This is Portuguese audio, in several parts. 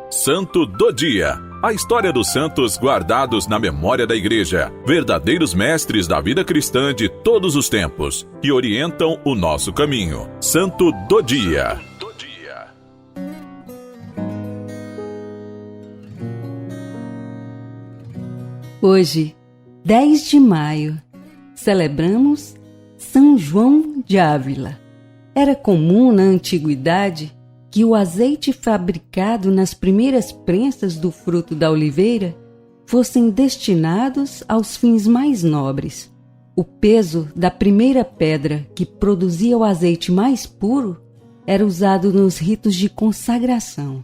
Santo do Dia. A história dos santos guardados na memória da Igreja, verdadeiros mestres da vida cristã de todos os tempos, que orientam o nosso caminho. Santo do Dia. Hoje, 10 de maio, celebramos São João de Ávila. Era comum na antiguidade que o azeite fabricado nas primeiras prensas do fruto da oliveira fossem destinados aos fins mais nobres. O peso da primeira pedra que produzia o azeite mais puro era usado nos ritos de consagração,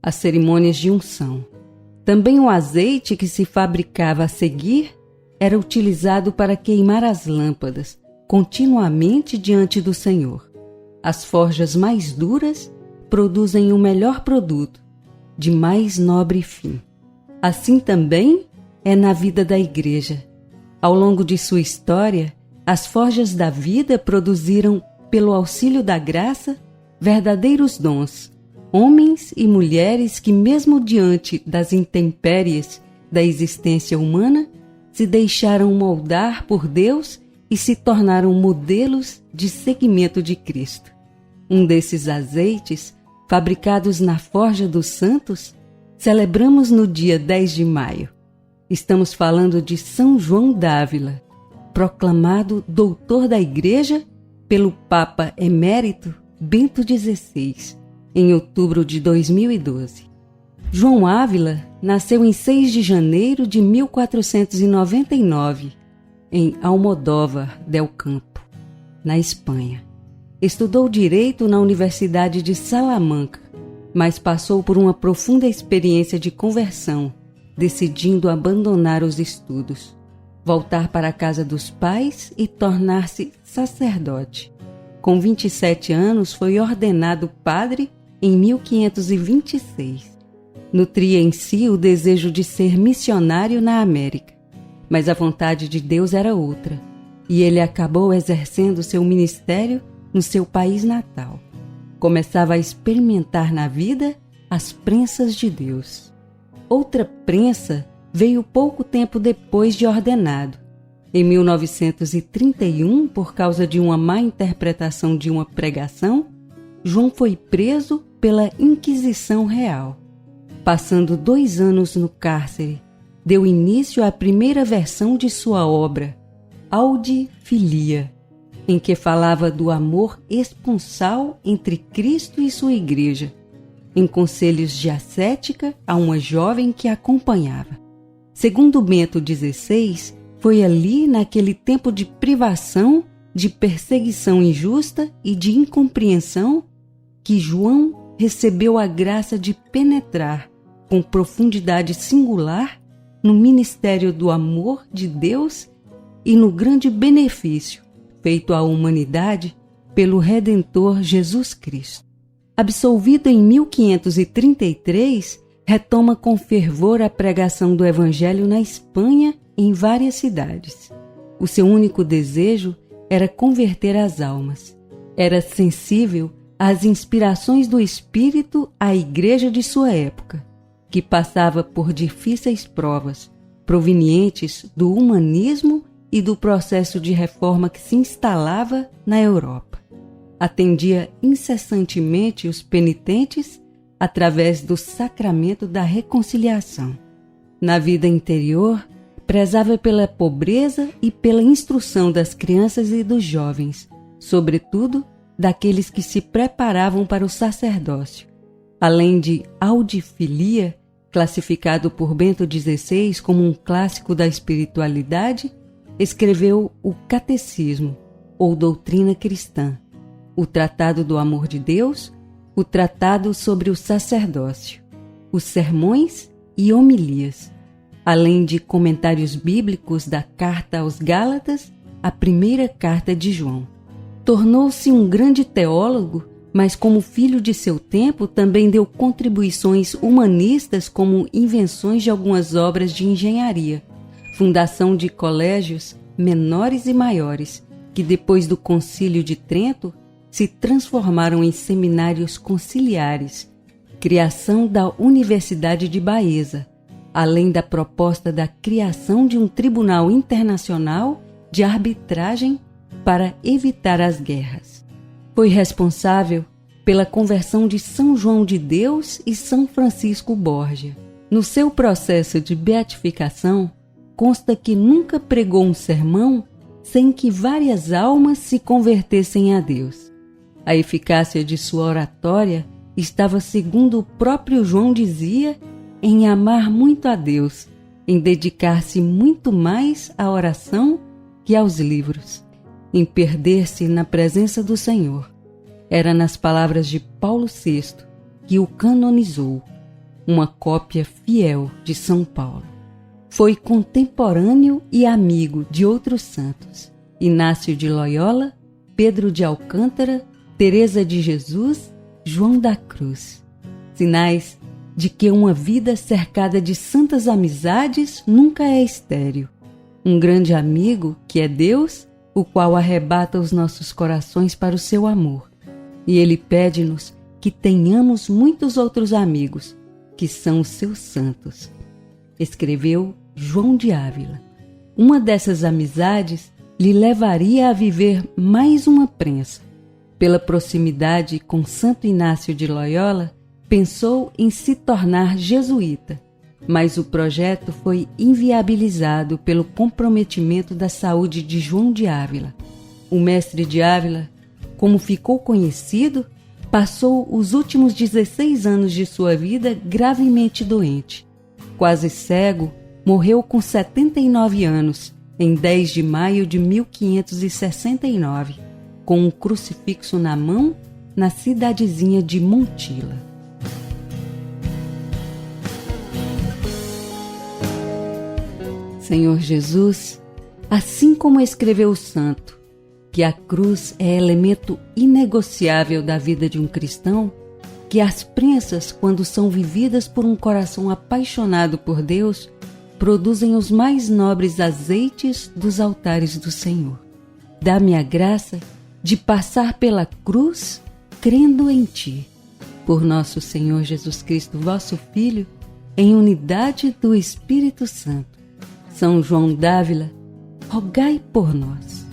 as cerimônias de unção. Também o azeite que se fabricava a seguir era utilizado para queimar as lâmpadas continuamente diante do Senhor. As forjas mais duras produzem o melhor produto, de mais nobre fim. Assim também é na vida da Igreja. Ao longo de sua história, as forjas da vida produziram, pelo auxílio da graça, verdadeiros dons, homens e mulheres que, mesmo diante das intempéries da existência humana, se deixaram moldar por Deus e se tornaram modelos de seguimento de Cristo. Um desses azeites, fabricados na Forja dos Santos, celebramos no dia 10 de maio. Estamos falando de São João d'Ávila, proclamado doutor da Igreja pelo Papa Emérito Bento XVI, em outubro de 2012. João Ávila nasceu em 6 de janeiro de 1499, em Almodóvar del Campo, na Espanha. Estudou Direito na Universidade de Salamanca, mas passou por uma profunda experiência de conversão, decidindo abandonar os estudos, voltar para a casa dos pais e tornar-se sacerdote. Com 27 anos, foi ordenado padre em 1526. Nutria em si o desejo de ser missionário na América, mas a vontade de Deus era outra, e ele acabou exercendo seu ministério no seu país natal. Começava a experimentar na vida as prensas de Deus. Outra prensa veio pouco tempo depois de ordenado. Em 1931, por causa de uma má interpretação de uma pregação, João foi preso pela Inquisição Real. Passando 2 anos no cárcere, deu início à primeira versão de sua obra, Audi Filia, em que falava do amor esponsal entre Cristo e sua Igreja, em conselhos de ascética a uma jovem que a acompanhava. Segundo Bento XVI, foi ali, naquele tempo de privação, de perseguição injusta e de incompreensão, que João recebeu a graça de penetrar, com profundidade singular, no ministério do amor de Deus e no grande benefício feito à humanidade pelo Redentor Jesus Cristo. Absolvido em 1533, retoma com fervor a pregação do Evangelho na Espanha em várias cidades. O seu único desejo era converter as almas. Era sensível às inspirações do Espírito à Igreja de sua época, que passava por difíceis provas, provenientes do humanismo e do processo de reforma que se instalava na Europa. Atendia incessantemente os penitentes através do sacramento da reconciliação. Na vida interior, prezava pela pobreza e pela instrução das crianças e dos jovens, sobretudo daqueles que se preparavam para o sacerdócio. Além de Audifilia, classificado por Bento XVI como um clássico da espiritualidade, escreveu o Catecismo, ou Doutrina Cristã, o Tratado do Amor de Deus, o Tratado sobre o Sacerdócio, os Sermões e Homilias, além de comentários bíblicos da Carta aos Gálatas, a primeira carta de João. Tornou-se um grande teólogo, mas como filho de seu tempo também deu contribuições humanistas como invenções de algumas obras de engenharia, fundação de colégios menores e maiores, que depois do Concílio de Trento se transformaram em seminários conciliares, criação da Universidade de Baeza, além da proposta da criação de um tribunal internacional de arbitragem para evitar as guerras. Foi responsável pela conversão de São João de Deus e São Francisco Borgia. No seu processo de beatificação, consta que nunca pregou um sermão sem que várias almas se convertessem a Deus. A eficácia de sua oratória estava, segundo o próprio João dizia, em amar muito a Deus, em dedicar-se muito mais à oração que aos livros, em perder-se na presença do Senhor. Era nas palavras de Paulo VI que o canonizou, uma cópia fiel de São Paulo. Foi contemporâneo e amigo de outros santos: Inácio de Loyola, Pedro de Alcântara, Teresa de Jesus, João da Cruz. Sinais de que uma vida cercada de santas amizades nunca é estéril. Um grande amigo, que é Deus, o qual arrebata os nossos corações para o seu amor. E Ele pede-nos que tenhamos muitos outros amigos, que são os seus santos. Escreveu João de Ávila. Uma dessas amizades lhe levaria a viver mais uma prensa. Pela proximidade com Santo Inácio de Loyola, pensou em se tornar jesuíta, mas o projeto foi inviabilizado pelo comprometimento da saúde de João de Ávila. O mestre de Ávila, como ficou conhecido, passou os últimos 16 anos de sua vida gravemente doente. Quase cego, morreu com 79 anos, em 10 de maio de 1569, com um crucifixo na mão, na cidadezinha de Montila. Senhor Jesus, assim como escreveu o santo, que a cruz é elemento inegociável da vida de um cristão, que as prensas, quando são vividas por um coração apaixonado por Deus, produzem os mais nobres azeites dos altares do Senhor. Dá-me a graça de passar pela cruz crendo em Ti. Por nosso Senhor Jesus Cristo, vosso Filho, em unidade do Espírito Santo. São João d'Ávila, rogai por nós.